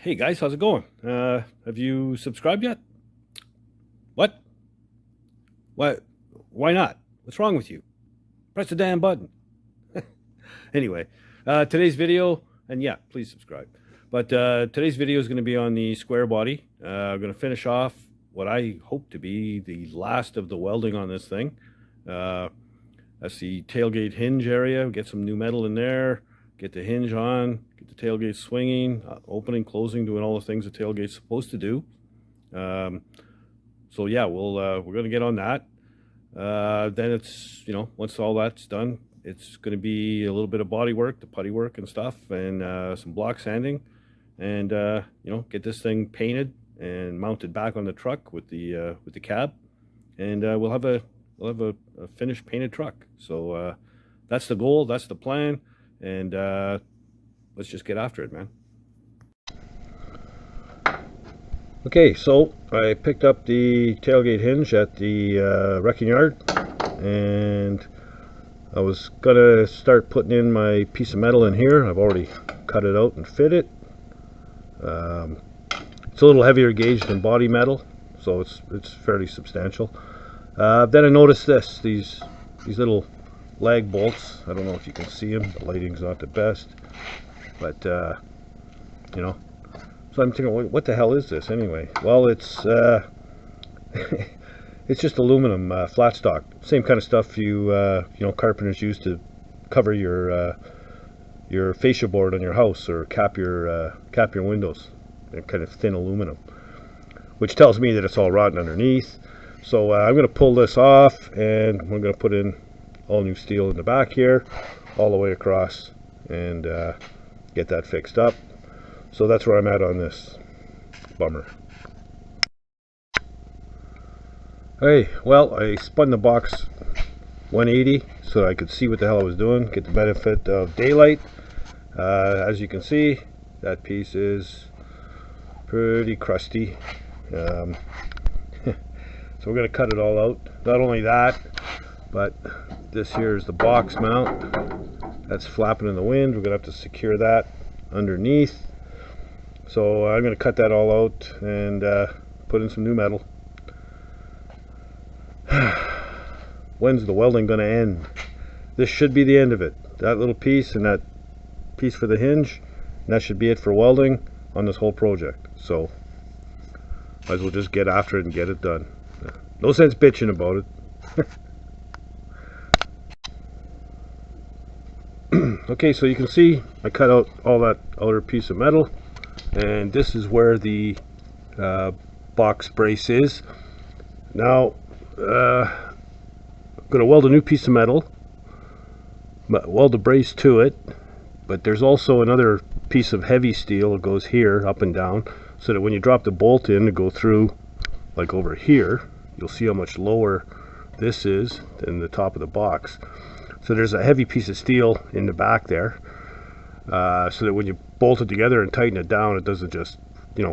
Hey guys, how's it going? Have you subscribed yet? What? What? Why not? What's wrong with you? Press the damn button. Anyway, today's video, and yeah, please subscribe. But today's video is going to be on the square body. I'm going to finish off what I hope to be the last of the welding on this thing. That's the tailgate hinge area. Get some new metal in there. Get the hinge on. Get the tailgate swinging, opening, closing, doing all the things the tailgate's supposed to do. So yeah, we're going to get on that. Then it's, once all that's done, it's going to be a little bit of body work, the putty work and stuff, and some block sanding, and get this thing painted and mounted back on the truck with the cab, and we'll have a finished painted truck. So that's the goal, that's the plan, and let's just get after it, man. Okay, so I picked up the tailgate hinge at the wrecking yard, and I was gonna start putting in my piece of metal in here. I've already cut it out and fit it. It's a little heavier gauge than body metal, so it's fairly substantial. Then I noticed these little lag bolts. I don't know if you can see them. The lighting's not the best, but so I'm thinking, what the hell is this anyway? Well, it's it's just aluminum flat stock, same kind of stuff carpenters use to cover your fascia board on your house or cap your windows. They're kind of thin aluminum, which tells me that it's all rotten underneath. So I'm going to pull this off, and we're going to put in all new steel in the back here, all the way across, and get that fixed up. So that's where I'm at on this. Bummer. Hey, well, I spun the box 180 so I could see what the hell I was doing, get the benefit of daylight. As you can see, that piece is pretty crusty. So we're going to cut it all out. Not only that, but this here is the box mount. That's flapping in the wind. We're going to have to secure that underneath. So I'm going to cut that all out and put in some new metal. When's the welding going to end? This should be the end of it. That little piece and that piece for the hinge, and that should be it for welding on this whole project. So might as well just get after it and get it done. No sense bitching about it. Okay, so you can see I cut out all that outer piece of metal, and this is where the box brace is. Now I'm going to weld a new piece of metal, weld a brace to it, but there's also another piece of heavy steel that goes here up and down, so that when you drop the bolt in to go through, like over here, you'll see how much lower this is than the top of the box. So there's a heavy piece of steel in the back there, so that when you bolt it together and tighten it down, it doesn't just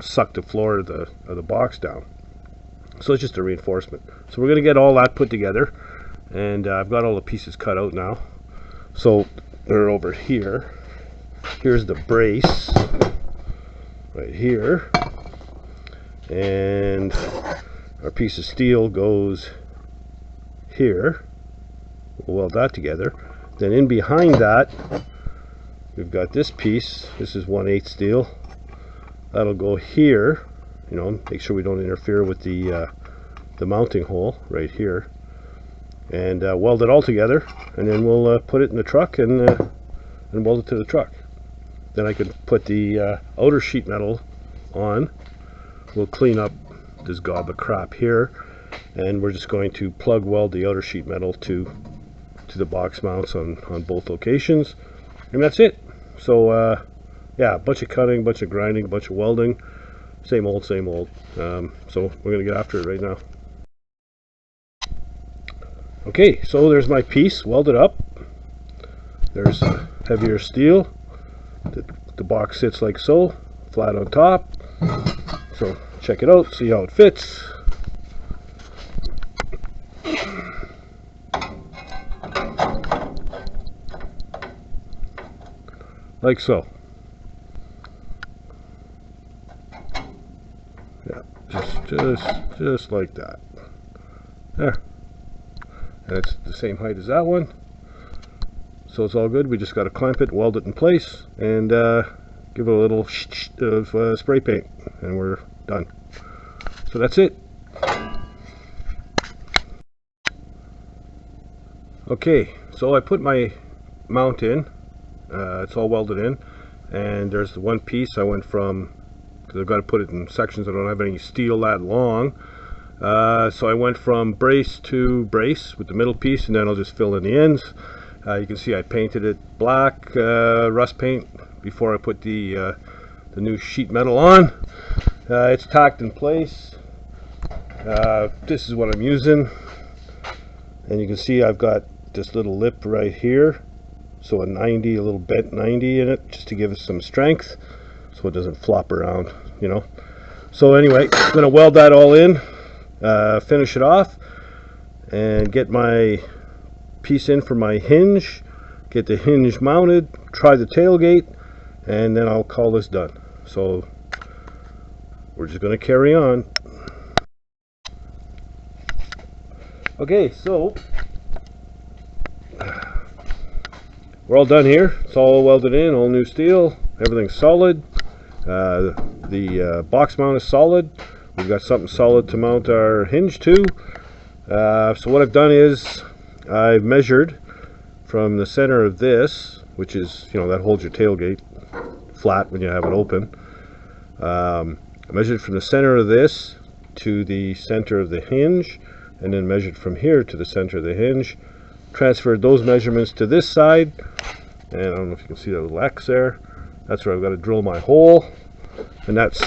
suck the floor of the box down. So it's just a reinforcement. So we're going to get all that put together, and I've got all the pieces cut out now. So they're over here. Here's the brace right here, and our piece of steel goes here. We'll weld that together. Then in behind that, we've got this piece. This is 1/8 steel. That'll go here. Make sure we don't interfere with the mounting hole right here, and weld it all together, and then we'll put it in the truck and weld it to the truck. Then I can put the outer sheet metal on. We'll clean up this gob of crap here, and we're just going to plug weld the outer sheet metal to the box mounts on both locations, and that's it. So yeah, a bunch of cutting, bunch of grinding, bunch of welding, same old. So we're gonna get after it right now. Okay, so there's my piece welded up. There's heavier steel. The box sits like so, flat on top. So check it out, see how it fits. Like so. just like that. There. And it's the same height as that one. So it's all good. We just got to clamp it, weld it in place, and give it a little of spray paint, and we're done. So that's it. Okay, so I put my mount in. It's all welded in, and there's the one piece I went from, because I've got to put it in sections. I don't have any steel that long. So I went from brace to brace with the middle piece, and then I'll just fill in the ends. You can see I painted it black, rust paint, before I put the new sheet metal on. It's tacked in place. This is what I'm using, and you can see I've got this little lip right here, so a 90, a little bent 90 in it, just to give it some strength so it doesn't flop around, you know. So anyway, I'm going to weld that all in, finish it off, and get my piece in for my hinge, get the hinge mounted, try the tailgate, and then I'll call this done. So we're just going to carry on. Okay, so we're all done here. It's all welded in, all new steel, everything's solid. The box mount is solid. We've got something solid to mount our hinge to. So what I've done is I've measured from the center of this, which is, you know, that holds your tailgate flat when you have it open. I measured from the center of this to the center of the hinge, and then measured from here to the center of the hinge. Transferred those measurements to this side, and I don't know if you can see that little X there. That's where I've got to drill my hole, and that's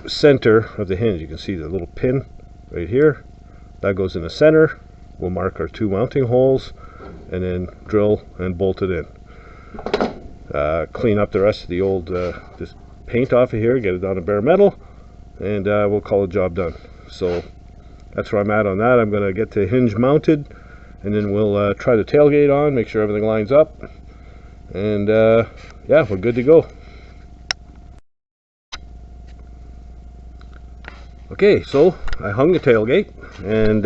center of the hinge. You can see the little pin right here. That goes in the center. We'll mark our two mounting holes, and then drill and bolt it in. Clean up the rest of the old this paint off of here, get it down to bare metal, and we'll call the job done. So that's where I'm at on that. I'm going to get the hinge mounted, and then we'll try the tailgate on, make sure everything lines up, and yeah, we're good to go. Okay, so I hung the tailgate, and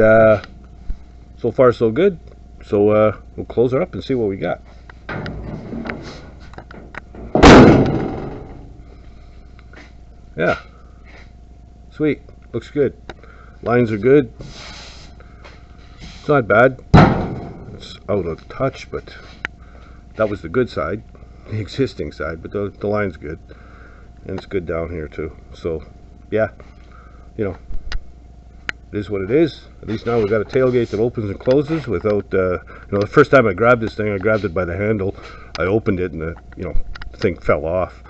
so far so good. So we'll close her up and see what we got. Yeah, sweet, looks good. Lines are good. It's not bad. It's out of touch, but that was the good side, the existing side, but the line's good, and it's good down here too. So yeah, you know, it is what it is. At least now we've got a tailgate that opens and closes without you know, the first time I grabbed this thing, I grabbed it by the handle, I opened it, and the, you know, the thing fell off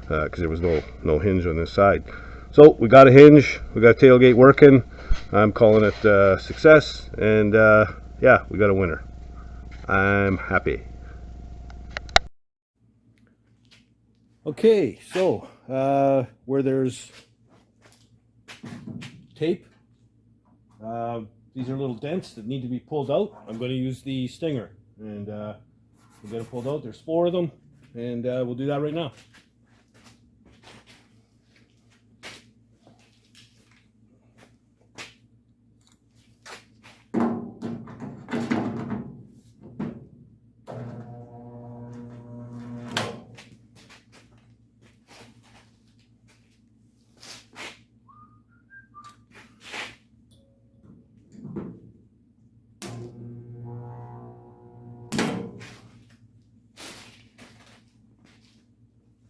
because there was no hinge on this side. So we got a hinge, we got a tailgate working. I'm calling it success, and yeah, we got a winner. I'm happy. Okay, so where there's tape, these are little dents that need to be pulled out. I'm going to use the stinger, and we'll get them pulled out. There's 4 of them, and we'll do that right now.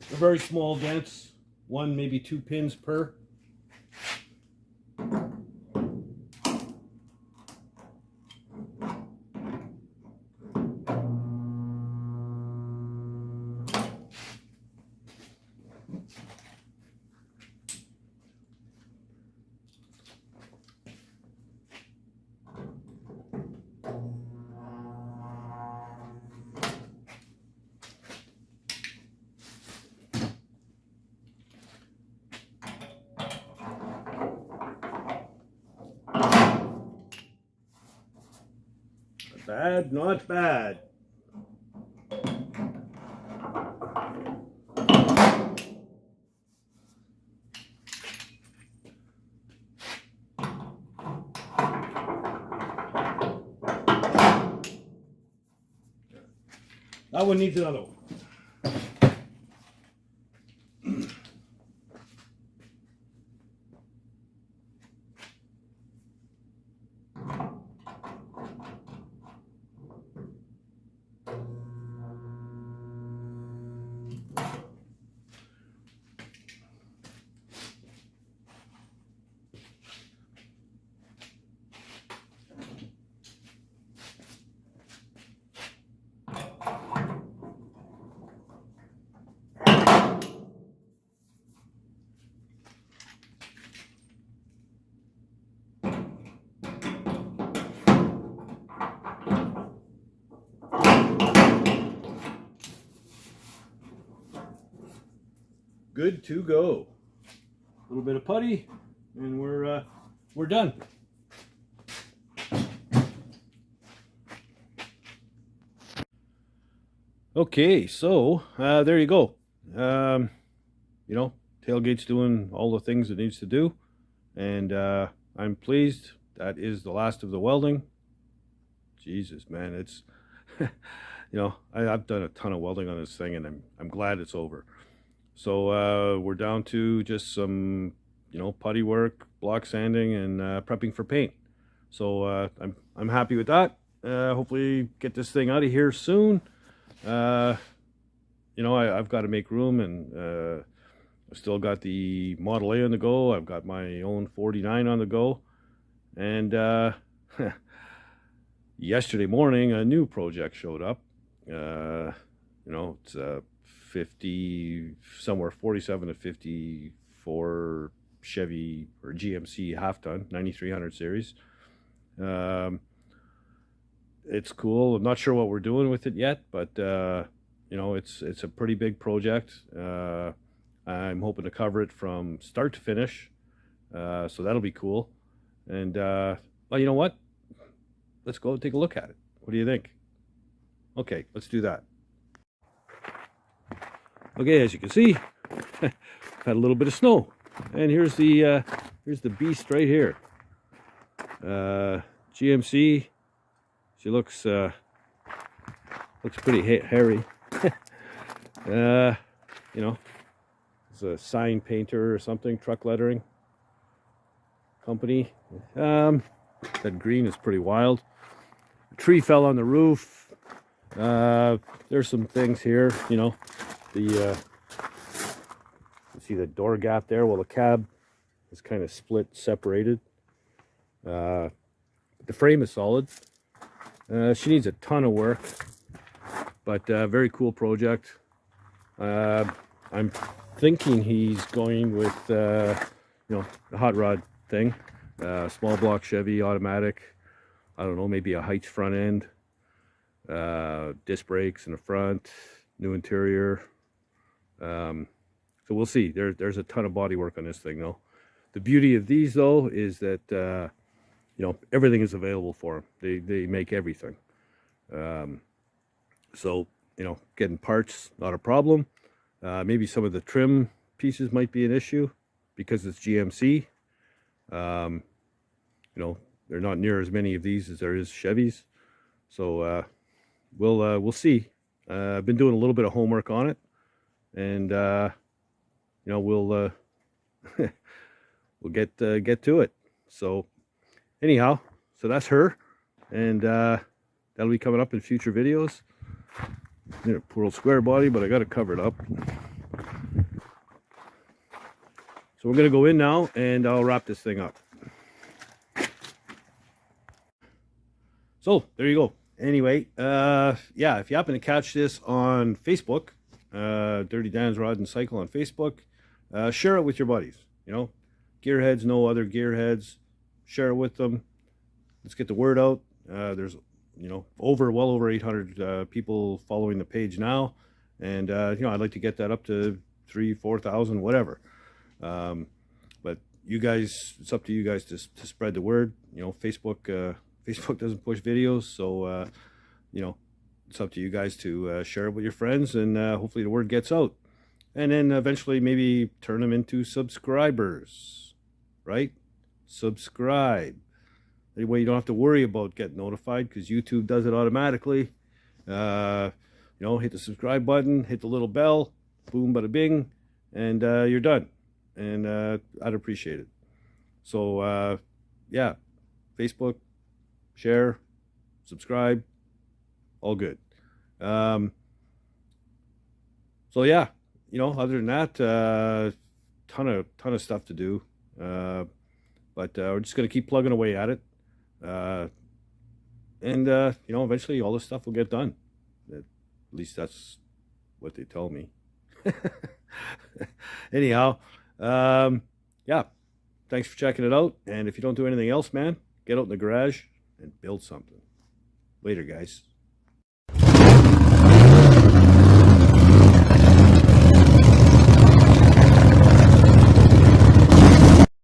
They're very small dents, 1 maybe 2 pins per. Bad, not bad. That one needs another one. Good to go. A little bit of putty, and we're done. Okay, so there you go. You know, tailgate's doing all the things it needs to do, and I'm pleased. That is the last of the welding. Jesus, man, it's you know, I've done a ton of welding on this thing, and I'm glad it's over. So we're down to just some, you know, putty work, block sanding, and prepping for paint. So I'm happy with that. Hopefully get this thing out of here soon. You know, I've got to make room, and I've still got the Model A on the go. I've got my own 49 on the go, and yesterday morning a new project showed up. You know, it's 50, somewhere 47 to 54 Chevy or GMC half-ton 9300 series. It's cool. I'm not sure what we're doing with it yet, but you know, it's a pretty big project. I'm hoping to cover it from start to finish, so that'll be cool. And well, you know what? Let's go take a look at it. What do you think? Okay, let's do that. Okay, as you can see, had a little bit of snow, and here's the beast right here. GMC. She looks pretty hairy. You know, it's a sign painter or something, truck lettering company. That green is pretty wild. A tree fell on the roof. There's some things here, you know. You see the door gap there? Well, the cab is kind of split, separated. The frame is solid. She needs a ton of work, but very cool project. I'm thinking he's going with, you know, the hot rod thing. Small block Chevy, automatic. I don't know, maybe a Heights front end. Disc brakes in the front, new interior. So we'll see. There's a ton of body work on this thing, though. The beauty of these, though, is that you know, everything is available for them. They make everything. So, you know, getting parts, not a problem. Maybe some of the trim pieces might be an issue because it's GMC. You know, there are not near as many of these as there is Chevys. So we'll see. I've been doing a little bit of homework on it, and you know, we'll we'll get to it. So anyhow, so that's her, and that'll be coming up in future videos. You know, poor old square body, but I got it covered up. So we're gonna go in now, and I'll wrap this thing up. So there you go. Anyway, yeah, if you happen to catch this on Facebook, Dirty Dan's Rod and Cycle on Facebook, share it with your buddies. You know, gearheads know other gearheads. Share it with them. Let's get the word out. There's, you know, well over 800 people following the page now, and you know, I'd like to get that up to 3,000-4,000, whatever. But you guys, it's up to you guys to spread the word. You know, Facebook doesn't push videos, so you know, it's up to you guys to share it with your friends, and hopefully the word gets out, and then eventually maybe turn them into subscribers, right? Subscribe. That way you don't have to worry about getting notified, because YouTube does it automatically. you know, hit the subscribe button, hit the little bell, boom, bada bing, and you're done. And I'd appreciate it. So yeah, Facebook, share, subscribe, all good. So yeah, you know, other than that, ton of stuff to do. But we're just gonna keep plugging away at it. And you know, eventually all this stuff will get done. At least that's what they tell me. Anyhow, yeah, thanks for checking it out. And if you don't do anything else, man, get out in the garage and build something. Later, guys.